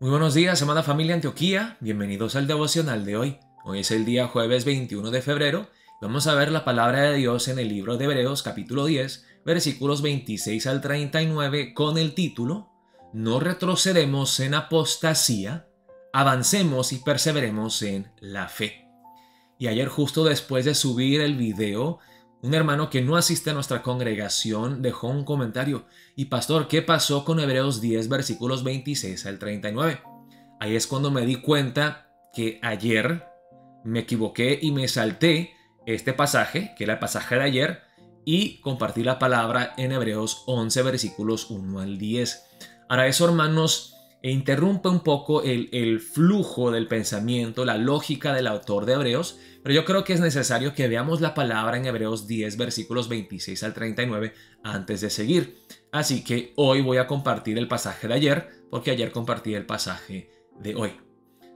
Muy buenos días, amada familia Antioquía. Bienvenidos al devocional de hoy. Hoy es el día jueves 21 de febrero. Vamos a ver la palabra de Dios en el libro de Hebreos capítulo 10, versículos 26 al 39 con el título No retrocedemos en apostasía, avancemos y perseveremos en la fe. Y ayer, justo después de subir el video, un hermano que no asiste a nuestra congregación dejó un comentario. Y pastor, ¿qué pasó con Hebreos 10 versículos 26 al 39? Ahí es cuando me di cuenta que ayer me equivoqué y me salté este pasaje, que era el pasaje de ayer, y compartí la palabra en Hebreos 11 versículos 1 al 10. Ahora eso, hermanos, interrumpe un poco el flujo del pensamiento, la lógica del autor de Hebreos, pero yo creo que es necesario que veamos la palabra en Hebreos 10 versículos 26 al 39 antes de seguir. Así que hoy voy a compartir el pasaje de ayer, porque ayer compartí el pasaje de hoy.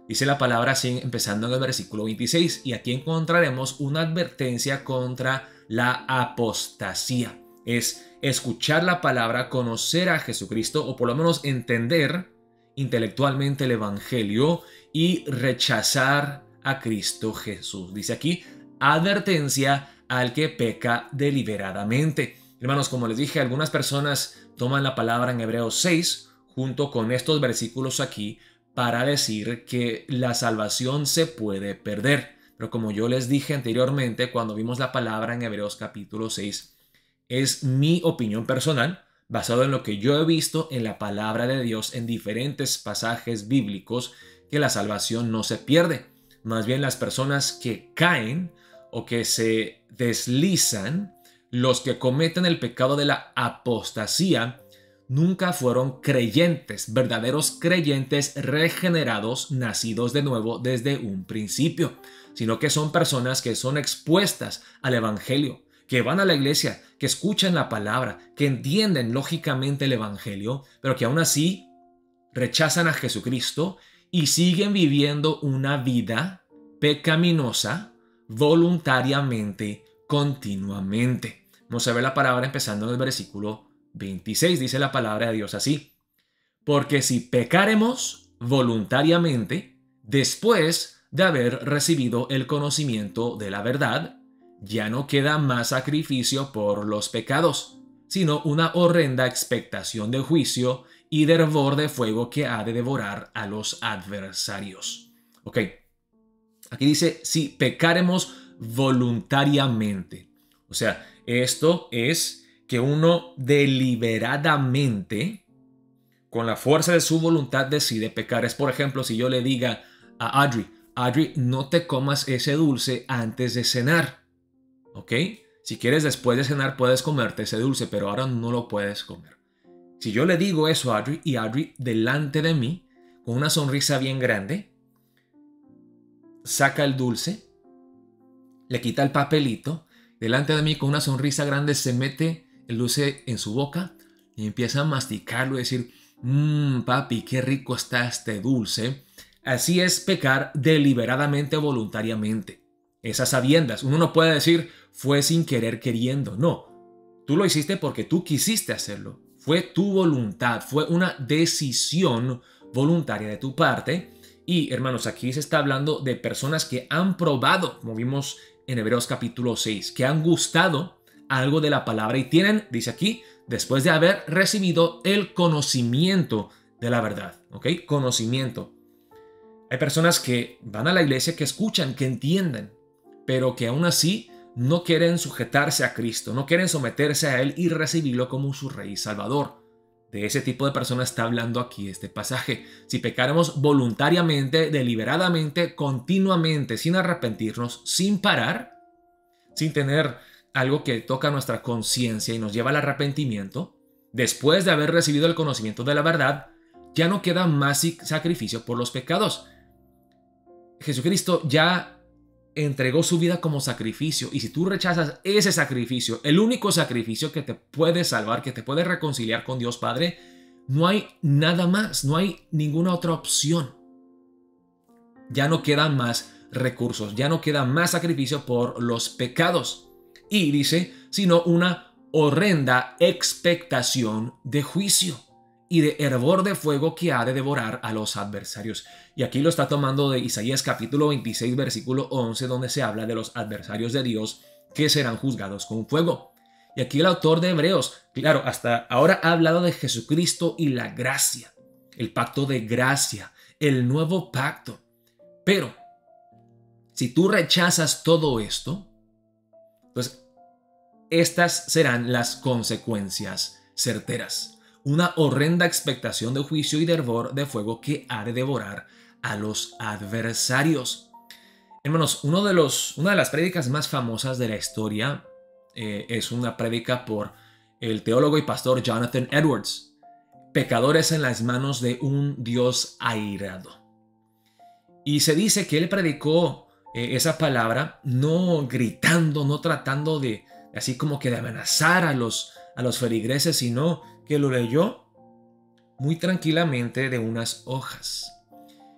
Dice la palabra así, empezando en el versículo 26, y aquí encontraremos una advertencia contra la apostasía. Es escuchar la palabra, conocer a Jesucristo, o por lo menos entender intelectualmente el evangelio y rechazar a Cristo Jesús. Dice aquí, advertencia al que peca deliberadamente. Hermanos, como les dije, algunas personas toman la palabra en Hebreos 6 junto con estos versículos aquí para decir que la salvación se puede perder. Pero como yo les dije anteriormente cuando vimos la palabra en Hebreos capítulo 6, es mi opinión personal, basado en lo que yo he visto en la palabra de Dios en diferentes pasajes bíblicos, que la salvación no se pierde. Más bien las personas que caen o que se deslizan, los que cometen el pecado de la apostasía, nunca fueron creyentes, verdaderos creyentes regenerados, nacidos de nuevo desde un principio, sino que son personas que son expuestas al evangelio, que van a la iglesia, que escuchan la palabra, que entienden lógicamente el evangelio, pero que aún así rechazan a Jesucristo y siguen viviendo una vida pecaminosa voluntariamente, continuamente. Vamos a ver la palabra empezando en el versículo 26. Dice la palabra de Dios así: porque si pecaremos voluntariamente, después de haber recibido el conocimiento de la verdad, ya no queda más sacrificio por los pecados, sino una horrenda expectación de juicio y de hervor de fuego que ha de devorar a los adversarios. Ok, aquí dice, si pecaremos voluntariamente. O sea, esto es que uno deliberadamente, con la fuerza de su voluntad, decide pecar. Es, por ejemplo, si yo le diga a Audrey, no te comas ese dulce antes de cenar. ¿Ok? Si quieres después de cenar puedes comerte ese dulce, pero ahora no lo puedes comer. Si yo le digo eso a Audrey y Audrey delante de mí, con una sonrisa bien grande, saca el dulce, le quita el papelito, delante de mí con una sonrisa grande se mete el dulce en su boca y empieza a masticarlo y decir, papi, qué rico está este dulce. Así es pecar deliberadamente o voluntariamente. Esas sabiendas. Uno no puede decir, fue sin querer queriendo. No, tú lo hiciste porque tú quisiste hacerlo. Fue tu voluntad, fue una decisión voluntaria de tu parte. Y hermanos, aquí se está hablando de personas que han probado, como vimos en Hebreos capítulo 6, que han gustado algo de la palabra y tienen, dice aquí, después de haber recibido el conocimiento de la verdad. ¿Ok? Conocimiento. Hay personas que van a la iglesia, que escuchan, que entienden, pero que aún así no quieren sujetarse a Cristo, no quieren someterse a Él y recibirlo como su Rey y Salvador. De ese tipo de personas está hablando aquí este pasaje. Si pecáramos voluntariamente, deliberadamente, continuamente, sin arrepentirnos, sin parar, sin tener algo que toca nuestra conciencia y nos lleva al arrepentimiento, después de haber recibido el conocimiento de la verdad, ya no queda más sacrificio por los pecados. Jesucristo ya entregó su vida como sacrificio, y si tú rechazas ese sacrificio, el único sacrificio que te puede salvar, que te puede reconciliar con Dios Padre, no hay nada más, no hay ninguna otra opción. Ya no quedan más recursos, ya no queda más sacrificio por los pecados. Y dice, sino una horrenda expectación de juicio. y de hervor de fuego que ha de devorar a los adversarios. Y aquí lo está tomando de Isaías capítulo 26, versículo 11, donde se habla de los adversarios de Dios que serán juzgados con fuego. Y aquí el autor de Hebreos, claro, hasta ahora ha hablado de Jesucristo y la gracia, el pacto de gracia, el nuevo pacto. Pero si tú rechazas todo esto, pues estas serán las consecuencias certeras. Una horrenda expectación de juicio y de hervor de fuego que ha de devorar a los adversarios. Hermanos, una de las prédicas más famosas de la historia es una prédica por el teólogo y pastor Jonathan Edwards. Pecadores en las manos de un Dios airado. Y se dice que él predicó esa palabra no gritando, no tratando de así como que de amenazar a los feligreses, sino que lo leyó muy tranquilamente de unas hojas.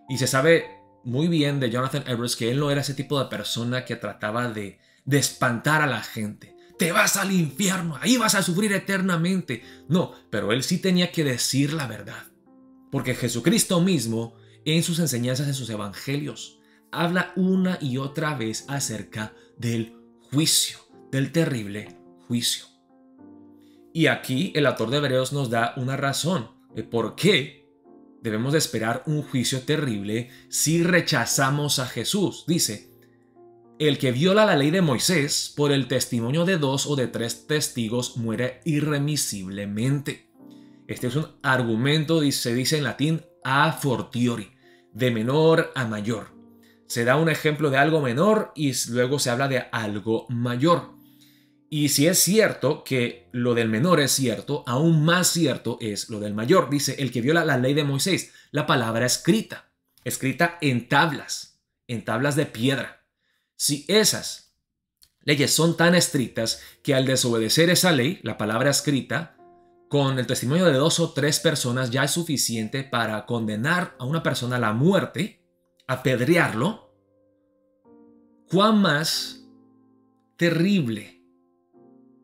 Y se sabe muy bien de Jonathan Edwards que él no era ese tipo de persona que trataba de espantar a la gente. Te vas al infierno, ahí vas a sufrir eternamente. No, pero él sí tenía que decir la verdad. Porque Jesucristo mismo, en sus enseñanzas, en sus evangelios, habla una y otra vez acerca del juicio, del terrible juicio. Y aquí el autor de Hebreos nos da una razón de por qué debemos de esperar un juicio terrible si rechazamos a Jesús. Dice, el que viola la ley de Moisés por el testimonio de 2 o de 3 testigos muere irremisiblemente. Este es un argumento, se dice en latín, a fortiori, de menor a mayor. Se da un ejemplo de algo menor y luego se habla de algo mayor. Y si es cierto que lo del menor es cierto, aún más cierto es lo del mayor. Dice, el que viola la ley de Moisés, la palabra escrita en tablas de piedra. Si esas leyes son tan estrictas que al desobedecer esa ley, la palabra escrita, con el testimonio de 2 o 3 personas ya es suficiente para condenar a una persona a la muerte, apedrearlo, ¿cuán más terrible,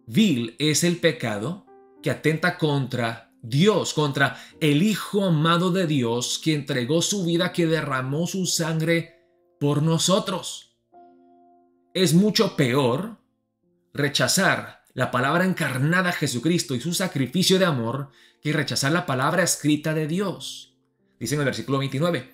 vil es el pecado que atenta contra Dios, contra el Hijo amado de Dios que entregó su vida, que derramó su sangre por nosotros? Es mucho peor rechazar la palabra encarnada Jesucristo y su sacrificio de amor que rechazar la palabra escrita de Dios. Dice en el versículo 29,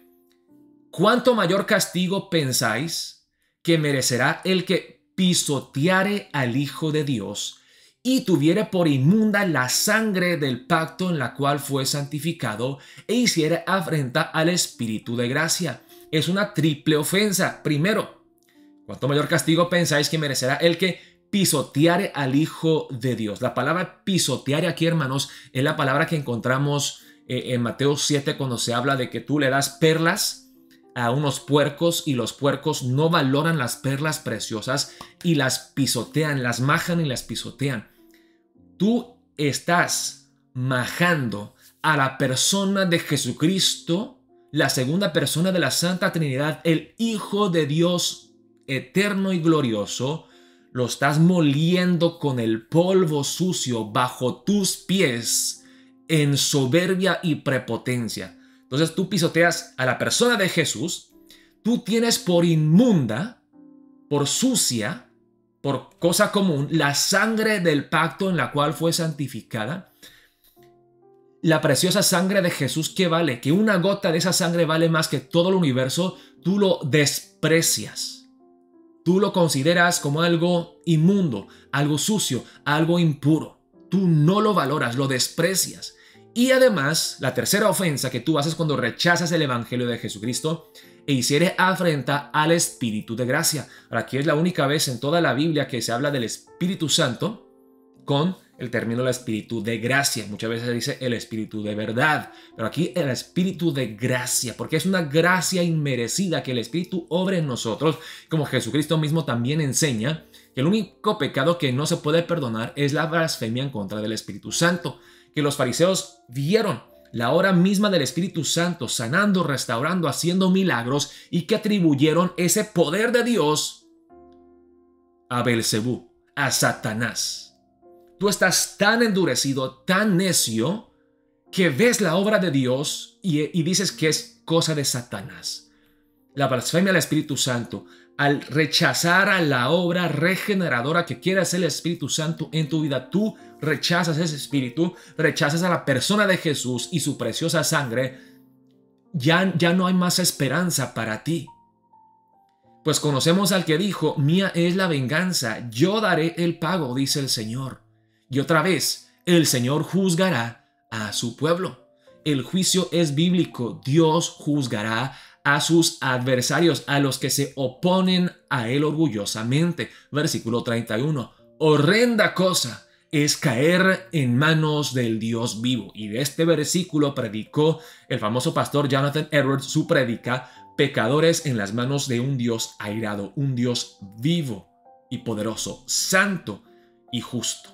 ¿cuánto mayor castigo pensáis que merecerá el que pisoteare al Hijo de Dios y tuviere por inmunda la sangre del pacto en la cual fue santificado e hiciere afrenta al Espíritu de gracia? Es una triple ofensa. Primero, ¿cuánto mayor castigo pensáis que merecerá el que pisoteare al Hijo de Dios? La palabra pisoteare aquí, hermanos, es la palabra que encontramos en Mateo 7 cuando se habla de que tú le das perlas a unos puercos y los puercos no valoran las perlas preciosas y las pisotean, las majan y las pisotean. Tú estás majando a la persona de Jesucristo, la segunda persona de la Santa Trinidad, el Hijo de Dios eterno y glorioso, lo estás moliendo con el polvo sucio bajo tus pies en soberbia y prepotencia. Entonces tú pisoteas a la persona de Jesús, tú tienes por inmunda, por sucia, por cosa común, la sangre del pacto en la cual fue santificada. La preciosa sangre de Jesús, ¿qué vale? Que una gota de esa sangre vale más que todo el universo, tú lo desprecias. Tú lo consideras como algo inmundo, algo sucio, algo impuro. Tú no lo valoras, lo desprecias. Y además, la tercera ofensa que tú haces cuando rechazas el Evangelio de Jesucristo e hicieres afrenta al Espíritu de gracia. Ahora, aquí es la única vez en toda la Biblia que se habla del Espíritu Santo con el término del Espíritu de gracia. Muchas veces se dice el Espíritu de verdad, pero aquí el Espíritu de gracia, porque es una gracia inmerecida que el Espíritu obra en nosotros, como Jesucristo mismo también enseña que el único pecado que no se puede perdonar es la blasfemia en contra del Espíritu Santo, que los fariseos vieron la hora misma del Espíritu Santo sanando, restaurando, haciendo milagros y que atribuyeron ese poder de Dios a Belcebú, a Satanás. Tú estás tan endurecido, tan necio, que ves la obra de Dios y dices que es cosa de Satanás. La blasfemia al Espíritu Santo, al rechazar a la obra regeneradora que quiere hacer el Espíritu Santo en tu vida, tú rechazas ese Espíritu, rechazas a la persona de Jesús y su preciosa sangre, ya no hay más esperanza para ti. Pues conocemos al que dijo, mía es la venganza, yo daré el pago, dice el Señor. Y otra vez, el Señor juzgará a su pueblo. El juicio es bíblico, Dios juzgará a sus adversarios, a los que se oponen a él orgullosamente. Versículo 31. Horrenda cosa es caer en manos del Dios vivo. Y de este versículo predicó el famoso pastor Jonathan Edwards su prédica, pecadores en las manos de un Dios airado, un Dios vivo y poderoso, santo y justo.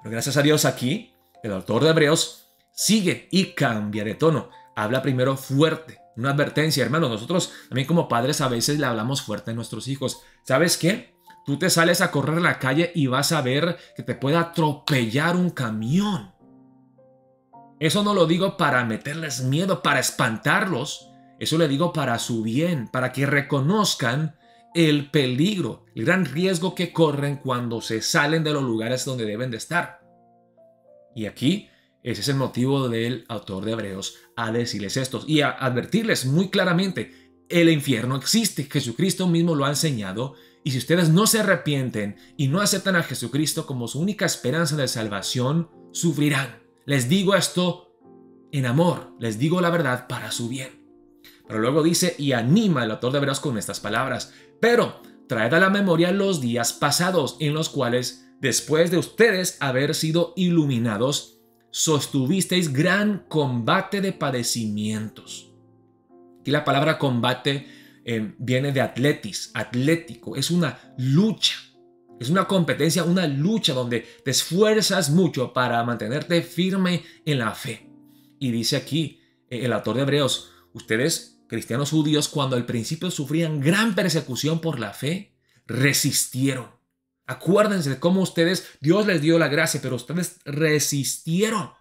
Pero gracias a Dios aquí, el autor de Hebreos sigue y cambia de tono. Habla primero fuerte, una advertencia, hermanos. Nosotros también como padres a veces le hablamos fuerte a nuestros hijos. ¿Sabes qué? Tú te sales a correr a la calle y vas a ver que te puede atropellar un camión. Eso no lo digo para meterles miedo, para espantarlos. Eso le digo para su bien, para que reconozcan el peligro, el gran riesgo que corren cuando se salen de los lugares donde deben de estar. Y aquí ese es el motivo del autor de Hebreos a decirles esto y a advertirles muy claramente, el infierno existe, Jesucristo mismo lo ha enseñado, y si ustedes no se arrepienten y no aceptan a Jesucristo como su única esperanza de salvación, sufrirán. Les digo esto en amor, les digo la verdad para su bien. Pero luego dice y anima el autor de Hebreos con estas palabras, pero traed a la memoria los días pasados en los cuales, después de ustedes haber sido iluminados, sostuvisteis gran combate de padecimientos. Aquí la palabra combate viene de atletis, atlético, es una lucha, es una competencia, una lucha donde te esfuerzas mucho para mantenerte firme en la fe. Y dice aquí el autor de Hebreos, ustedes, cristianos judíos, cuando al principio sufrían gran persecución por la fe, resistieron. Acuérdense de cómo ustedes, Dios les dio la gracia, pero ustedes resistieron.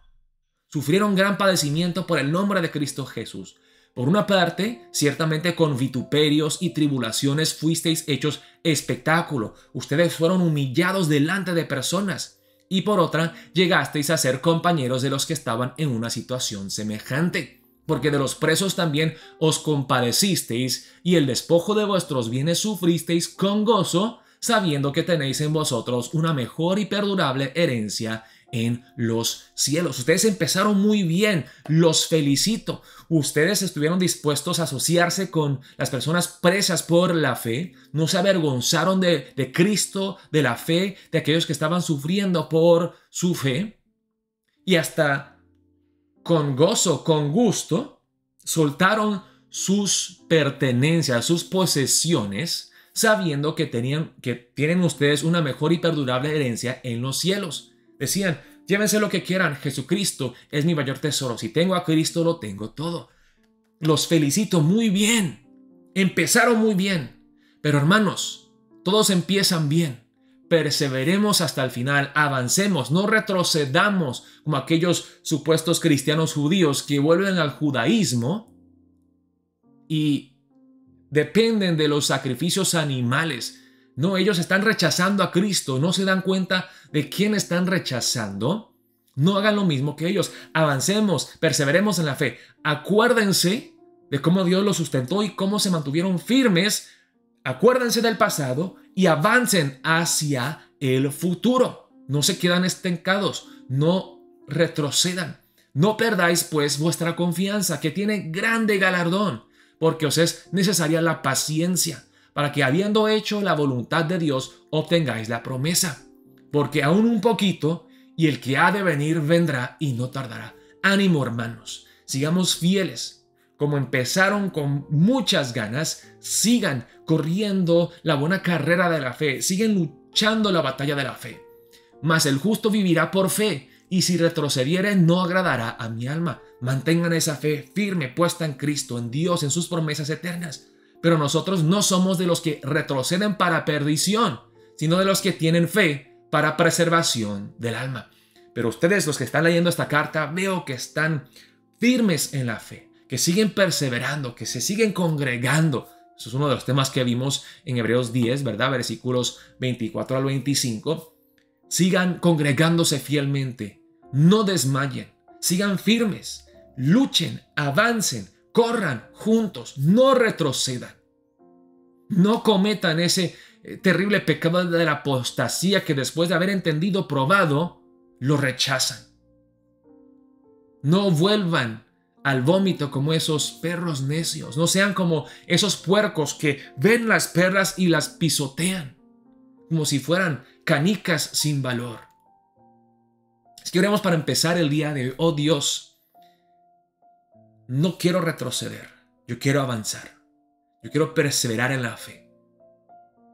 Sufrieron gran padecimiento por el nombre de Cristo Jesús. Por una parte, ciertamente con vituperios y tribulaciones fuisteis hechos espectáculo. Ustedes fueron humillados delante de personas. Y por otra, llegasteis a ser compañeros de los que estaban en una situación semejante. Porque de los presos también os compadecisteis, y el despojo de vuestros bienes sufristeis con gozo, sabiendo que tenéis en vosotros una mejor y perdurable herencia en los cielos. Ustedes empezaron muy bien, los felicito. Ustedes estuvieron dispuestos a asociarse con las personas presas por la fe, no se avergonzaron de Cristo, de la fe, de aquellos que estaban sufriendo por su fe, y hasta con gozo, con gusto, soltaron sus pertenencias, sus posesiones, sabiendo que tienen ustedes una mejor y perdurable herencia en los cielos. Decían, llévense lo que quieran, Jesucristo es mi mayor tesoro. Si tengo a Cristo, lo tengo todo. Los felicito, muy bien. Empezaron muy bien. Pero hermanos, todos empiezan bien. Perseveremos hasta el final, avancemos, no retrocedamos como aquellos supuestos cristianos judíos que vuelven al judaísmo y dependen de los sacrificios animales. No, ellos están rechazando a Cristo, no se dan cuenta de quién están rechazando. No hagan lo mismo que ellos. Avancemos, perseveremos en la fe. Acuérdense de cómo Dios los sustentó y cómo se mantuvieron firmes. Acuérdense del pasado y avancen hacia el futuro. No se quedan estancados, no retrocedan. No perdáis pues vuestra confianza, que tiene grande galardón, porque os es necesaria la paciencia, para que habiendo hecho la voluntad de Dios, obtengáis la promesa. Porque aún un poquito, y el que ha de venir vendrá y no tardará. Ánimo, hermanos, sigamos fieles. Como empezaron con muchas ganas, sigan corriendo la buena carrera de la fe, siguen luchando la batalla de la fe. Mas el justo vivirá por fe, y si retrocediere no agradará a mi alma. Mantengan esa fe firme puesta en Cristo, en Dios, en sus promesas eternas. Pero nosotros no somos de los que retroceden para perdición, sino de los que tienen fe para preservación del alma. Pero ustedes, los que están leyendo esta carta, veo que están firmes en la fe, que siguen perseverando, que se siguen congregando. Eso es uno de los temas que vimos en Hebreos 10, ¿verdad? Versículos 24 al 25. Sigan congregándose fielmente, no desmayen, sigan firmes, luchen, avancen, corran juntos, no retrocedan. No cometan ese terrible pecado de la apostasía que después de haber entendido, probado, lo rechazan. No vuelvan al vómito como esos perros necios. No sean como esos puercos que ven las perlas y las pisotean, como si fueran canicas sin valor. Es que oremos para empezar el día de hoy. Oh Dios, no quiero retroceder, yo quiero avanzar. Yo quiero perseverar en la fe.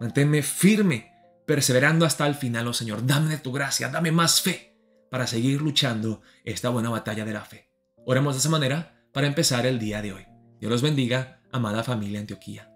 Manténme firme, perseverando hasta el final, oh Señor. Dame de tu gracia, dame más fe para seguir luchando esta buena batalla de la fe. Oremos de esa manera para empezar el día de hoy. Dios los bendiga, amada familia Antioquía.